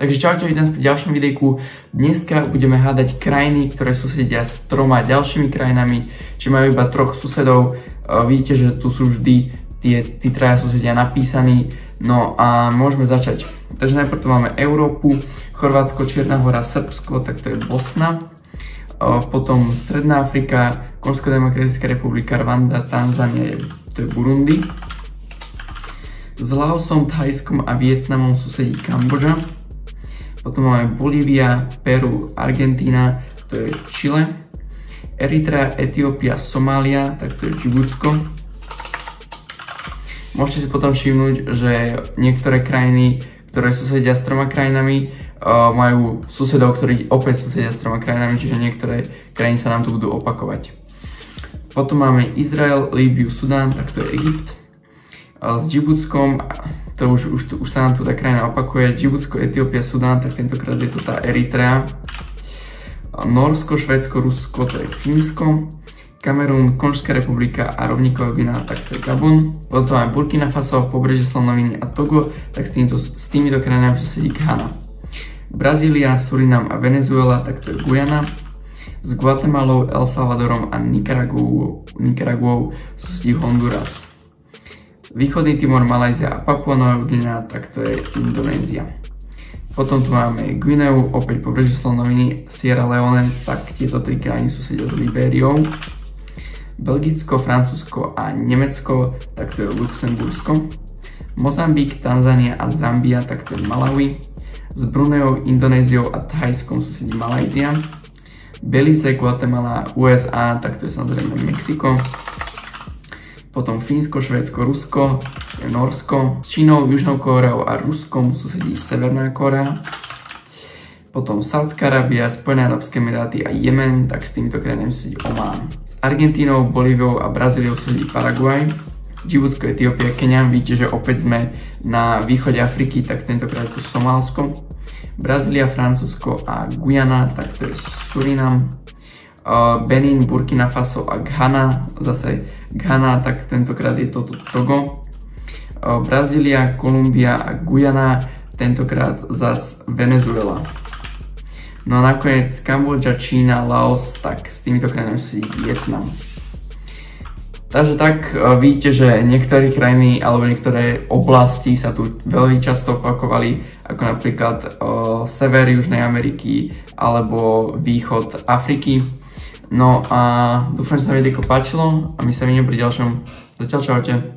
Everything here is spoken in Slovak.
Takže čaute, vítam pri ďalšom videjku. Dneska budeme hádať krajiny, ktoré susedia s 3 ďalšími krajinami, či majú iba 3 susedov. Vidíte, že tu sú vždy tí traja susedia napísaní. No a môžeme začať. Takže najprv tu máme Európu, Chorvátsko, Čierna Hora, Srbsko, tak to je Bosna. Potom Stredná Afrika, Konžsko-demokratická republika, Rwanda, Tanzania, to je Burundi. S Laosom, Thajskom a Vietnamom susedí Kambodža. Potom máme Bolívia, Peru, Argentína, to je Chile. Eritrea, Etiópia, Somália, tak to je Džibutsko. Môžete si potom všimnúť, že niektoré krajiny, ktoré susedia s 3 krajinami, majú susedov, ktorí opäť susedia s 3 krajinami, čiže niektoré krajiny sa nám tu budú opakovať. Potom máme Izrael, Líbiu, Sudán, tak to je Egypt. S Džibutskom, to už sa nám tu tá krajina opakuje, Džibutsko, Etiópia, Sudán, tak tentokrát je to tá Eritrea. Norsko, Švédsko, Rusko, to je Fínsko. Kamerún, Konžská republika a Rovníková Gvineá, tak to je Gabon. Potom máme Burkina Faso, Pobrežie Slonoviny a Togo, tak s týmito krajinami susedí Ghana. Brazília, Surinam a Venezuela, tak to je Guyana. S Guatemalou, El Salvadorom a Nikaraguou susedí Honduras. Východný Timor, Malajzia a Papua Nová Guinea, tak to je Indonézia. Potom tu máme Guineu, opäť Pobrežie Slonoviny, Sierra Leone, tak tieto 3 krajiny susedia s Libériou. Belgicko, Francúzsko a Nemecko, tak to je Luxembursko. Mozambik, Tanzania a Zambia, tak to je Malawi. S Brunejou, Indonéziou a Thajskom susedí Malajzia. Belize, Guatemala, USA, tak to je samozrejme Mexiko. Potom Fínsko, Švédsko, Rusko, je Norsko. S Čínou, Južnou Kóreou a Ruskom susedí Severná Kórea. Potom Saudská Arábia, Spojené arabské emiráty a Jemen, tak s týmito krajinami susedí Omán. S Argentínou, Bolíviou a Brazíliou susedí Paraguaj. Džibutsko, Etiópia, Kenia, vidíte, že opäť sme na východe Afriky, tak tentokrát je to Somálsko. Brazília, Francúzsko a Guyana, tak to je Surinam. Benin, Burkina Faso a Ghana, zase Ghana, tak tentokrát je to Togo. Brazília, Kolumbia a Guyana, tentokrát zase Venezuela. No a nakoniec Kambodža, Čína, Laos, tak s týmito krajinami susedí Vietnam. Takže tak vidíte, že niektoré krajiny alebo niektoré oblasti sa tu veľmi často opakovali, ako napríklad sever Južnej Ameriky alebo východ Afriky. No a dúfam, že sa mi videjko páčilo a my sa vidíme pri ďalšom. Zatiaľ čaute.